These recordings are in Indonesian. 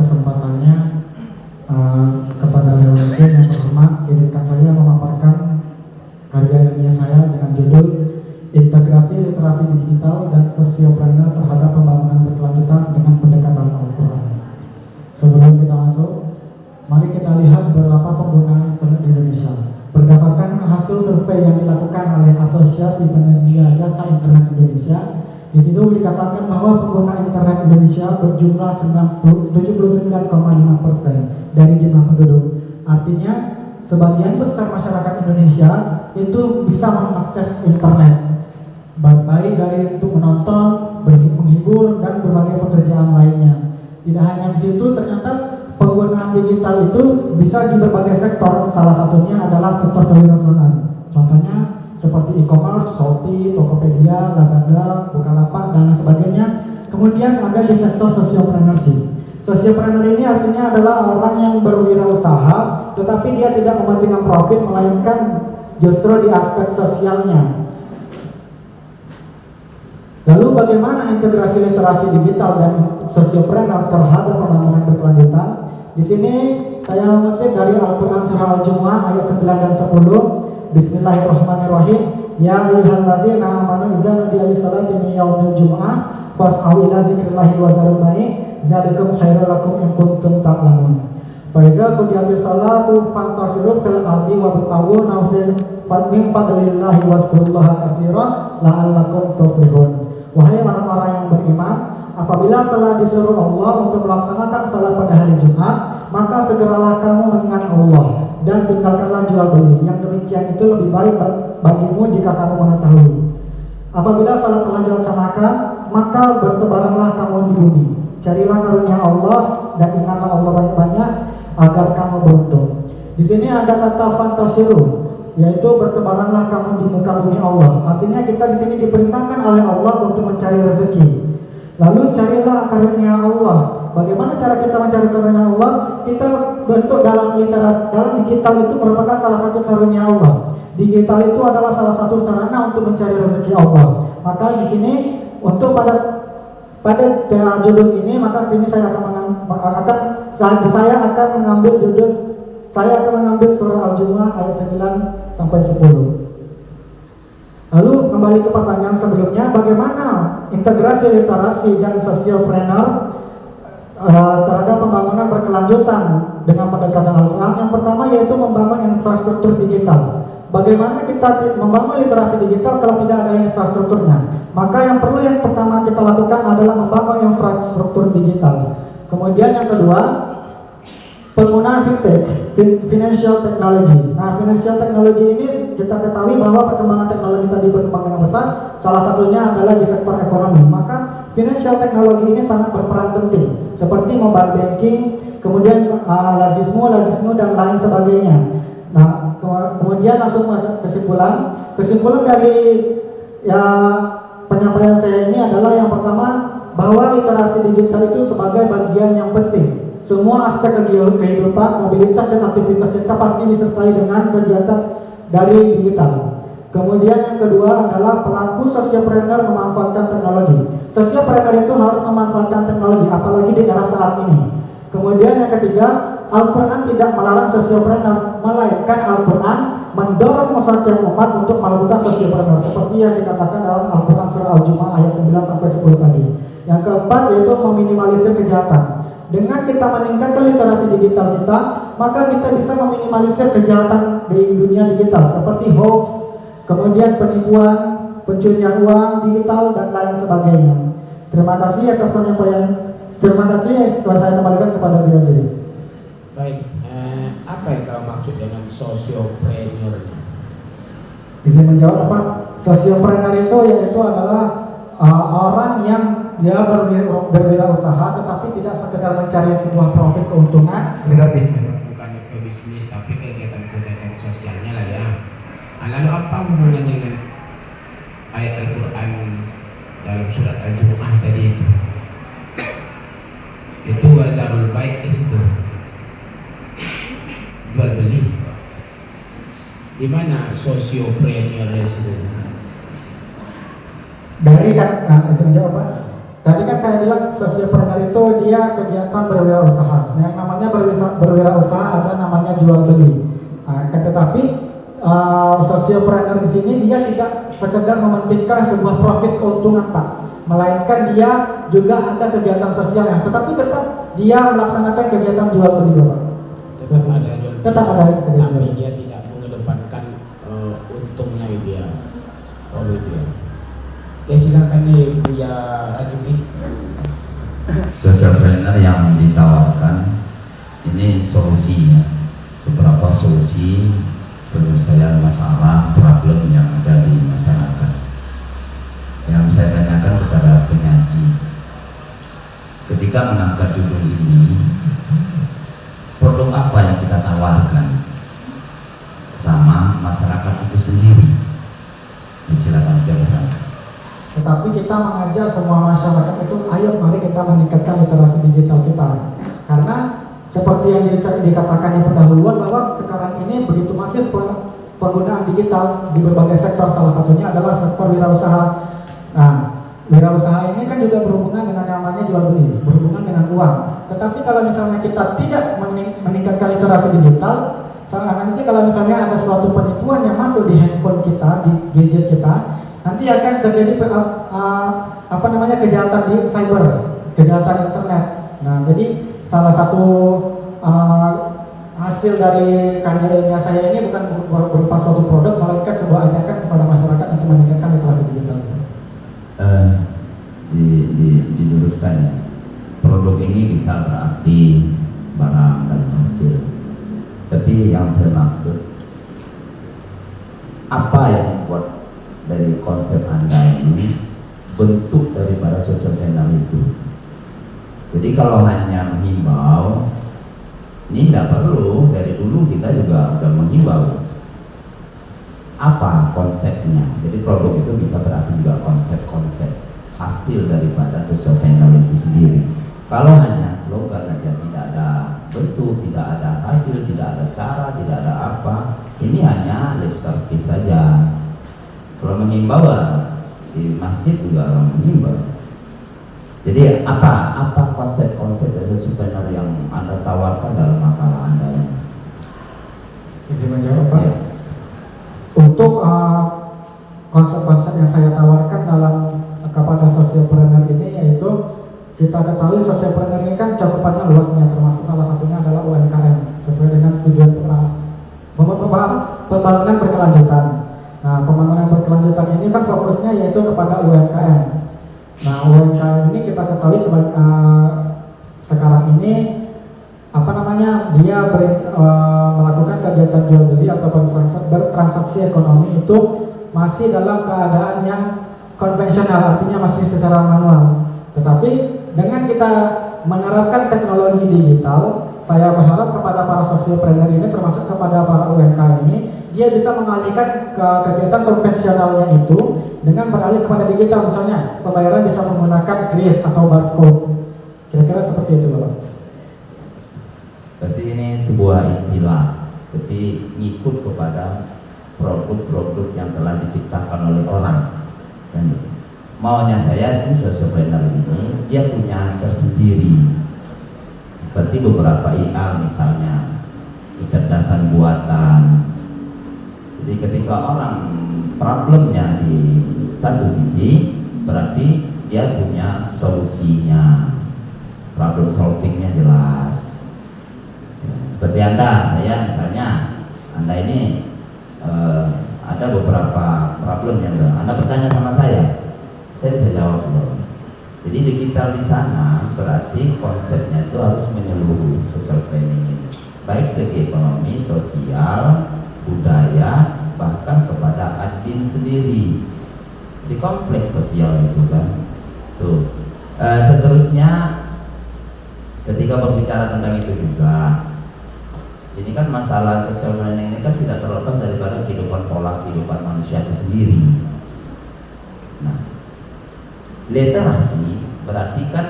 kesempatannya. Kepada Leontin yang terhormat, izinkan saya memaparkan karya ilmiah saya dengan judul Integrasi Literasi Digital dan Sosiopreneur terhadap Pembangunan Berkelanjutan dengan Pendekatan Al-Quran. Sebelum kita masuk, mari kita lihat beberapa penggunaan internet di Indonesia. Berdasarkan hasil survei yang dilakukan oleh Asosiasi Penyedia Jasa Internet Indonesia, di situ dikatakan bahwa pengguna internet Indonesia berjumlah 79,5% dari jumlah penduduk. Artinya, sebagian besar masyarakat Indonesia itu bisa mengakses internet, baik dari untuk menonton, menghibur, dan berbagai pekerjaan lainnya. Tidak hanya di situ, ternyata penggunaan digital itu bisa di berbagai sektor. Salah satunya adalah sektor kewirausahaan. Contohnya seperti e-commerce, Shopee, Tokopedia, Lazada, Bukalapak, dan sebagainya. Kemudian ada di sektor sociopreneurship. Sociopreneur ini artinya adalah orang yang berwirausaha, tetapi dia tidak mementingkan profit, melainkan justru di aspek sosialnya. Lalu bagaimana integrasi literasi digital dan sosiopreneur terhadap pembangunan berkelanjutan? Di sini saya mengutip dari Al-Quran Surah Al-Jumu'ah ayat 9 dan 10. Bismillahirrahmanirrahim. Ya ayyuhallazina amanu idza nudiya lis-salati min yaumil jumu'ah fas'au ila dzikrillahi wa dzarul bai' dzalikum khairul lakum in kuntum ta'lamun. Fa idza qudiyatis salatu fantasiru fil ardi wabtaghu min fadlillahi wazkurullaha katsiran la'allakum tuflihun. Wahai orang-orang yang beriman, apabila telah disuruh Allah untuk melaksanakan salat pada hari Jumat, maka segeralah kamu mengingat Allah dan tinggalkanlah jual beli. Yang demikian itu lebih baik bagimu jika kamu mengetahui. Apabila salat telah dilaksanakan, maka bertebaranlah kamu di bumi. Carilah karunia Allah dan ingatlah Allah banyak-banyak agar kamu beruntung. Di sini ada kata fantasiru, yaitu bertebaranlah kamu di muka bumi Allah. Artinya kita di sini diperintahkan oleh Allah untuk mencari rezeki. Lalu carilah karunia Allah. Bagaimana cara kita mencari karunia Allah? Kita bentuk dalam literasi, dalam digital itu merupakan salah satu karunia Allah. Digital itu adalah salah satu sarana untuk mencari rezeki Allah. Maka di sini untuk pada judul ini, maka sini saya akan mengambil judul, saya akan mengambil surah Al-Jumu'ah ayat 9 sampai 10. Lalu kembali ke pertanyaan sebelumnya, bagaimana integrasi literasi dan sosiopreneur terhadap pembangunan berkelanjutan dengan pendekatan Al-Quran? Yang pertama yaitu membangun infrastruktur digital. Bagaimana kita membangun literasi digital kalau tidak ada infrastrukturnya? Maka yang pertama kita lakukan adalah membangun infrastruktur digital. Kemudian yang kedua, penggunaan fintech, financial technology. Nah, financial technology ini kita ketahui bahwa perkembangan teknologi tadi berkembang dengan pesat. Salah satunya adalah di sektor ekonomi. Maka financial technology ini sangat berperan penting, seperti mobile banking, kemudian lazismu dan lain sebagainya. Nah, kemudian langsung masuk kesimpulan dari penyampaian saya ini adalah yang pertama, bahwa literasi digital itu sebagai bagian yang penting. Semua aspek kehidupan, mobilitas dan aktivitas kita pasti disertai dengan kegiatan dari digital. Kemudian yang kedua adalah pelaku sosiopreneur memanfaatkan teknologi. Sosiopreneur itu harus memanfaatkan teknologi, apalagi di era saat ini. Kemudian yang ketiga, Al-Quran tidak melarang sosiopreneur, melainkan Al-Quran mendorong masyarakat umat untuk melakukan sosiopreneur, seperti yang dikatakan dalam Al-Quran surah Al-Jumu'ah ayat 9 sampai 10 tadi. Yang keempat yaitu meminimalisir kejahatan. Dengan kita meningkatkan literasi digital kita, maka kita bisa meminimalisir kejahatan di dunia digital seperti hoax, kemudian penipuan, pencurian uang digital dan lain sebagainya. Terima kasih atas penyampaian. Terima kasih. Saya kembalikan kepada Beliau Jadi. Baik, apa yang kau maksud dengan sosiopreneur? Bisa menjawab apa? Sosiopreneur itu yaitu adalah orang yang dia berwirausaha tetapi tidak sekedar mencari sebuah profit keuntungan, tidak bisnis, bukan ke bisnis tapi kegiatan sosialnya lah ya. Lalu apa hubungannya dengan ayat Al-Quran dalam surat Al-Jumu'ah tadi itu? Itu wazarul baik di situ, jual beli. Di mana sosiopreneur itu? Dari kan, bisa menjawab apa? Tadi kan saya bilang sociopreneur itu dia kegiatan berwirausaha. Nah, yang namanya berwirausaha ada namanya jual beli. Nah, tetapi sociopreneur di sini dia tidak sekedar mementingkan sebuah profit keuntungan, Pak, melainkan dia juga ada kegiatan sosialnya. Tetapi tetap dia melaksanakan kegiatan jual beli, Bapak. Tetap ada jual beli. Tetap ada kegiatan. Tapi dia tidak mengedepankan untungnya gitu ya. Oh gitu ya. Ya silakan nih Buya Rajuki. Sociopreneur yang ditawarkan ini solusinya, beberapa solusi penyelesaian masalah problem yang ada di masyarakat. Yang saya tanyakan kepada penyaji, ketika mengangkat judul ini, produk apa yang kita tawarkan sama masyarakat itu sendiri? Silakan jawab. Tetapi kita mengajak semua masyarakat itu, ayo mari kita meningkatkan literasi digital kita. Karena seperti yang dikatakan yang pendahuluan bahwa sekarang ini begitu masif penggunaan digital di berbagai sektor, salah satunya adalah sektor wirausaha. Nah, wirausaha ini kan juga berhubungan dengan namanya jual beli, berhubungan dengan uang. Tetapi kalau misalnya kita tidak meningkatkan literasi digital, nanti kalau misalnya ada suatu penipuan yang masuk di handphone kita, di gadget kita, nanti akan terjadi kejahatan di cyber, kejahatan internet. Nah, jadi salah satu hasil dari karya saya ini bukan berupa suatu produk, melainkan sebuah ajakan kepada masyarakat untuk meningkatkan literasi digital. Diluruskan ya, produk ini bisa berarti barang dan hasil. Tapi yang saya maksud, apa yang membuat dari konsep Anda ini bentuk daripada sociopreneur itu? Jadi kalau hanya menghimbau, ini tidak perlu. Dari dulu kita juga sudah menghimbau. Apa konsepnya? Jadi produk itu bisa berarti juga konsep-konsep hasil daripada sociopreneur itu sendiri. Kalau hanya slogan saja, tidak ada bentuk, tidak ada hasil, tidak ada cara, tidak ada apa, ini hanya lip service saja. Kalau menghimbau di masjid juga orang menghimbau. Jadi apa konsep-konsep dari sociopreneur yang Anda tawarkan dalam makalah Anda ini? Bisa menjawab, Pak? Ya. Untuk konsep-konsep yang saya tawarkan dalam kepada sociopreneur ini, yaitu kita ketahui sociopreneur ini kan cakupannya luasnya, termasuk salah satunya adalah UMKM sesuai dengan tujuan pembangunan berkelanjutan. Nah, pembangunan berkelanjutan ini kan fokusnya yaitu kepada UMKM. Nah, UMKM ini kita ketahui sekarang ini dia melakukan kegiatan jual beli atau bertransaksi ekonomi itu masih dalam keadaan yang konvensional, artinya masih secara manual. Tetapi dengan kita menerapkan teknologi digital, saya berharap kepada para sociopreneur ini, termasuk kepada para UMKM ini, dia bisa mengalihkan ke kegiatan konvensionalnya itu dengan beralih kepada digital. Misalnya pembayaran bisa menggunakan kris atau barcode, kira-kira seperti itu, Bapak. Berarti ini sebuah istilah, tapi ngikut kepada produk-produk yang telah diciptakan oleh orang. Dan maunya saya sih sociopreneur ini dia punya tersendiri, seperti beberapa IA misalnya, kecerdasan buatan. Jadi ketika orang problemnya di satu sisi, berarti dia punya solusinya, problem solvingnya jelas. Seperti saya misalnya, Anda ini ada beberapa problem yang Anda bertanya sama saya bisa jawab dulu. Jadi digital di sana berarti konsepnya itu harus menyeluruh social planning ini, baik segi ekonomi, sosial, budaya, bahkan kepada admin sendiri. Di konflik sosial itu kan. Tuh. Seterusnya ketika berbicara tentang itu juga, ini kan masalah social planning ini kan tidak terlepas daripada pola kehidupan manusia itu sendiri. Nah, literasi berarti kan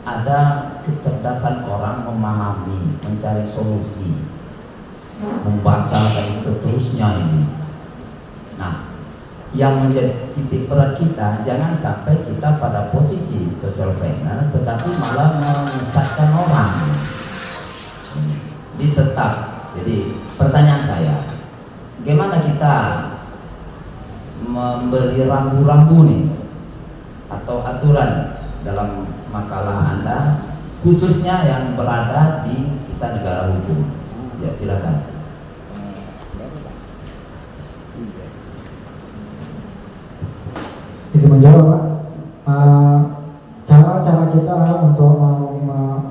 ada kecerdasan orang memahami, mencari solusi, membaca dan seterusnya ini. Nah, yang menjadi titik berat kita, jangan sampai kita pada posisi social planner tetapi malah menyesatkan orang. Jadi tetap, jadi pertanyaan saya, bagaimana kita memberi rambu-rambu nih atau aturan dalam makalah Anda khususnya yang berada di kita negara hukum? Ya, silakan. Bisa menjawab, Pak. Cara-cara kita untuk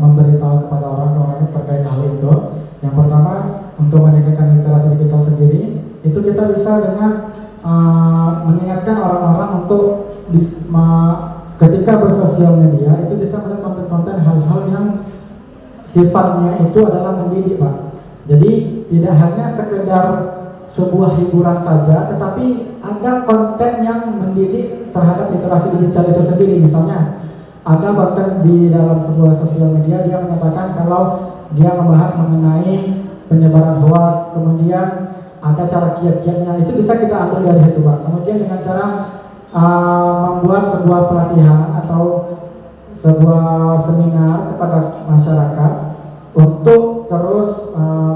memberitahu kepada orang-orang terkait hal itu, yang pertama untuk meningkatkan literasi digital sendiri, itu kita bisa dengan mengingatkan orang-orang untuk ketika bersosial media itu bisa melihat konten-konten hal-hal yang sifatnya itu adalah mendidik, Pak. Jadi tidak hanya sekedar sebuah hiburan saja, tetapi ada konten yang mendidik terhadap literasi digital itu sendiri. Misalnya ada konten di dalam sebuah sosial media dia menyatakan kalau dia membahas mengenai penyebaran hoax, kemudian ada cara kiat-kiatnya, itu bisa kita ambil dari situ, Pak. Kemudian dengan cara membuat sebuah pelatihan atau sebuah seminar kepada masyarakat untuk terus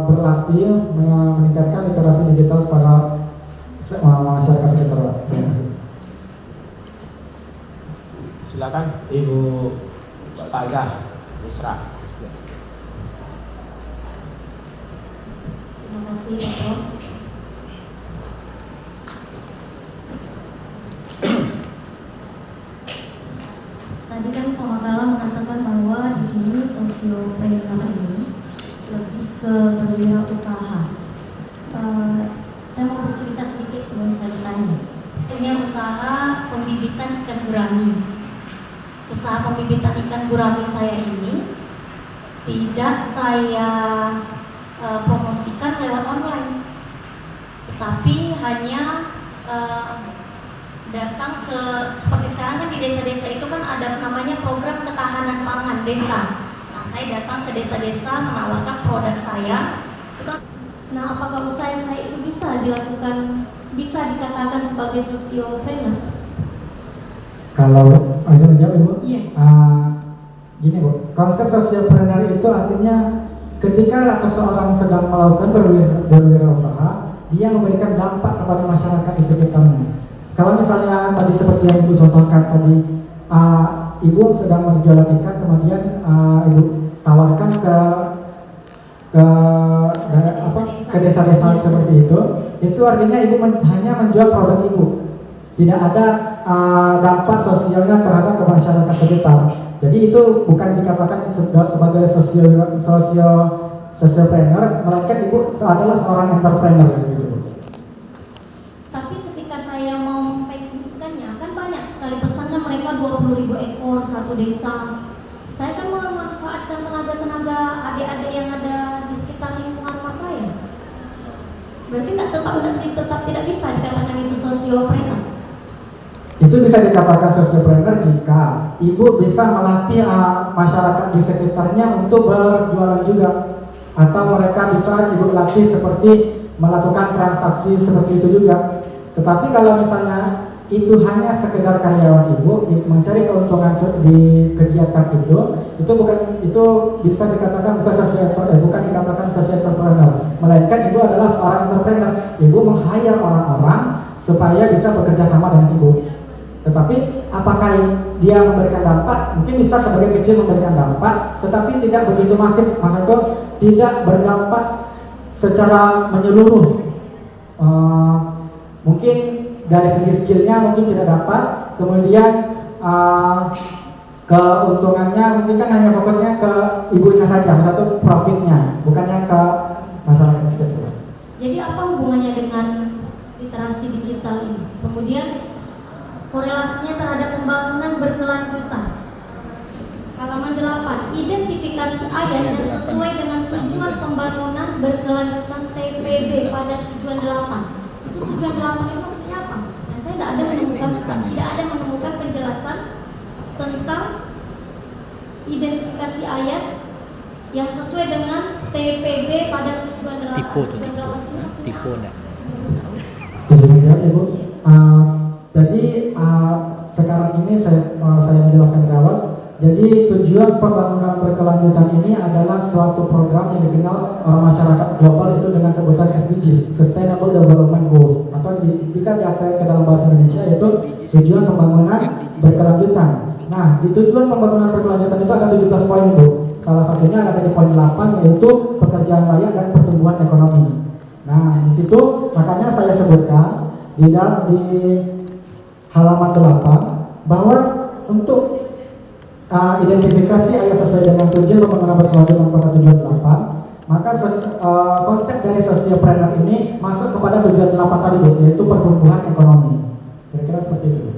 berlatih meningkatkan literasi digital pada masyarakat sekitar. Silakan Ibu Ustazah Isra. Terima kasih, Pak Prof. Tadi kan pemakalah mengatakan bahwa di sini sosiopreneur ini lebih ke berwirausaha. Saya mau bercerita sedikit sebelum saya bertanya. Punya usaha pembibitan ikan gurami. Usaha pembibitan ikan gurami saya ini tidak saya promosikan lewat online, tetapi hanya datang ke, seperti sekarang kan di desa-desa itu kan ada namanya program ketahanan pangan desa. Nah, saya datang ke desa-desa menawarkan produk saya. Nah, apakah usaha saya itu bisa dilakukan, bisa dikatakan sebagai sosiopreneur? Kalau bisa menjawab, Ibu? Iya. Gini, Bu, konsep sosiopreneur itu artinya ketika seseorang sedang melakukan berwirausaha, dia memberikan dampak kepada masyarakat di sekitarnya. Kalau misalnya tadi seperti yang Ibu contohkan tadi, Ibu sedang berjualan ikan, kemudian Ibu tawarkan ke desa-desa seperti itu artinya Ibu hanya menjual produk Ibu, tidak ada dampak sosialnya terhadap masyarakat sekitar. Jadi itu bukan dikatakan sebagai sosiopreneur, melainkan Ibu adalah seorang entrepreneur gitu. Tapi ketika saya mau mempacking ikannya, kan banyak sekali pesanan mereka 20.000 ekor satu desa. Saya kan memanfaatkan tenaga-tenaga adik-adik yang ada di sekitar lingkungan rumah saya. Berarti tetap tidak bisa dikatakan itu sosiopreneur. Itu bisa dikatakan sosiopreneur jika Ibu bisa melatih masyarakat di sekitarnya untuk berjualan juga, atau mereka bisa Ibu latih seperti melakukan transaksi seperti itu juga. Tetapi kalau misalnya itu hanya sekedar karyawan Ibu mencari keuntungan di kegiatan itu bisa dikatakan bukan dikatakan sosiopreneur, melainkan Ibu adalah seorang entrepreneur. Ibu meng-hire orang-orang supaya bisa bekerja sama dengan Ibu. Tetapi apakah dia memberikan dampak? Mungkin bisa sebagai kecil memberikan dampak, tetapi tidak begitu masif. Maksudnya tidak berdampak secara menyeluruh. Mungkin dari segi skillnya mungkin tidak dapat, kemudian keuntungannya mungkin kan hanya fokusnya ke ibunya saja, satu profitnya, bukannya ke masyarakat sekitar. Jadi apa hubungannya dengan literasi digital ini? Kemudian korelasinya terhadap pembangunan berkelanjutan. Halaman 8, identifikasi ayat yang sesuai dengan tujuan pembangunan berkelanjutan TPB pada tujuan 8. Itu tujuan 8 itu maksudnya apa? Nah, saya tidak ada menemukan penjelasan tentang identifikasi ayat yang sesuai dengan TPB pada tujuan 8. Tipe enggak? Ibu, Jadi tujuan pembangunan berkelanjutan ini adalah suatu program yang dikenal masyarakat global itu dengan sebutan SDGs, Sustainable Development Goals, atau jika diartikan ke dalam bahasa Indonesia yaitu tujuan pembangunan berkelanjutan. Nah, di tujuan pembangunan berkelanjutan itu ada 17 poin, Bu. Salah satunya ada di poin 8 yaitu pekerjaan layak dan pertumbuhan ekonomi. Nah, di situ makanya saya sebutkan di halaman 8 bahwa untuk identifikasi ayat sesuai dengan tujuan pembangunan berkelanjutan pada tujuan 8, maka konsep dari sosiopreneur ini masuk kepada tujuan 8 tadi, Bu, yaitu pertumbuhan ekonomi. Kira-kira seperti itu.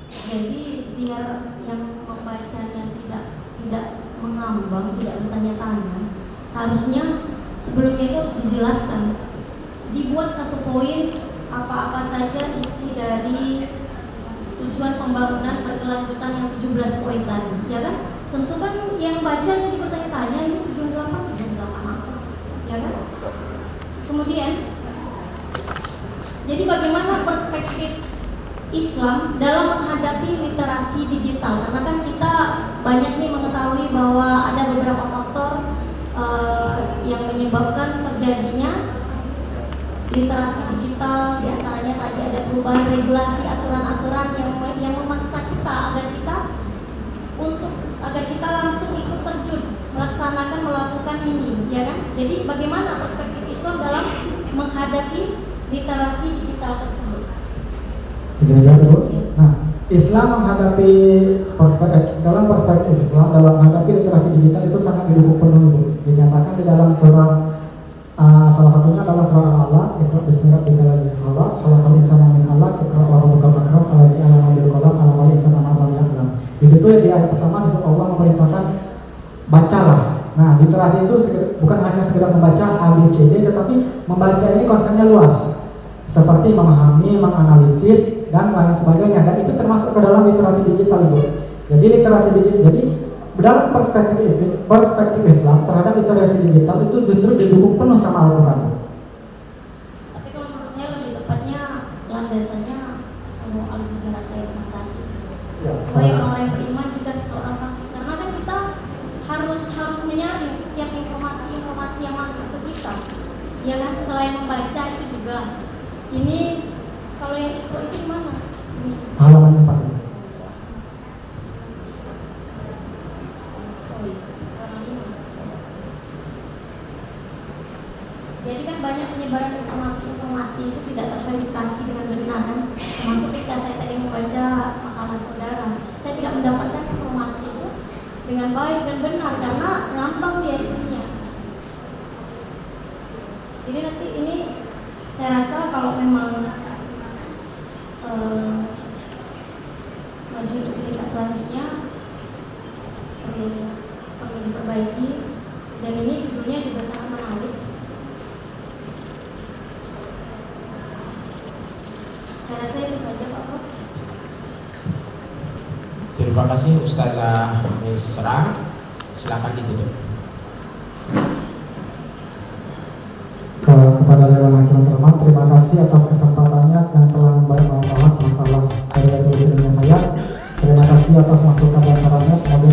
Jadi biar yang membacanya tidak mengambang, tidak bertanya-tanya, seharusnya sebelumnya itu harus dijelaskan, dibuat satu poin apa-apa saja isi dari tujuan pembangunan berkelanjutan yang 17 poin tadi, ya kan? Tentu kan yang baca jadi bertanya-tanya, ini tujuan 8 apa, ya kan? Kemudian, jadi bagaimana perspektif Islam dalam menghadapi literasi digital? Karena kan kita banyak nih mengetahui bahwa ada beberapa faktor yang menyebabkan terjadinya literasi digital, diantaranya tadi ada perubahan regulasi, aturan-aturan yang memaksa kita agar kita langsung ikut terjun melakukan ini, ya kan? Jadi bagaimana perspektif Islam dalam menghadapi literasi digital tersebut? Nah, Islam menghadapi dalam perspektif Islam dalam menghadapi literasi digital itu sangat didukung penuh, Bu. Dinyatakan di dalam surah salah satunya adalah surah Al-Alaq, Iqra bismi rabbikal ladzi khalaq, khalaqal insana min 'alaq, Iqra wa rabbukal akram, alladzi 'allama bil qalam, 'allamal insana ma lam ya'lam. Di situ di ayat pertama di surah Allah memerintahkan bacalah. Nah, literasi itu bukan hanya sekedar membaca A, B, C, D, tetapi membaca ini konsepnya luas, seperti memahami, menganalisis, dan lain sebagainya. Dan itu termasuk ke dalam literasi digital, Bu. Jadi literasi digital, jadi dalam perspektif Islam terhadap literasi digital itu justru didukung penuh sama Al-Quran. Tapi kalau menurut saya lebih tepatnya landasannya semua al-mujarrad kayak tadi. Supaya orang yang beriman jika seseorang fasik, karena kan kita harus menyaring setiap informasi yang masuk ke kita. Ya kan, selain membaca itu juga. Ini kalau yang itu gimana? Halaman 4. Jadi kan banyak penyebaran informasi itu tidak terverifikasi dengan benar kan. Termasuk ketika saya tadi membaca makalah saudara, saya tidak mendapatkan informasi itu dengan baik dan benar karena ngambang dia isinya. Jadi nanti ini saya rasa kalau memang maju ke tingkat selanjutnya perlu diperbaiki, dan ini judulnya juga sangat menarik. Saya rasa itu saja, Pak Prof. Terima kasih Ustazah Misra. Silakan ditutup. Kepada Dewan Hakim Terhormat, terima kasih atas kesempatannya yang telah membahas masalah dari tulisannya saya. Terima kasih atas masukan dan sarannya. Semoga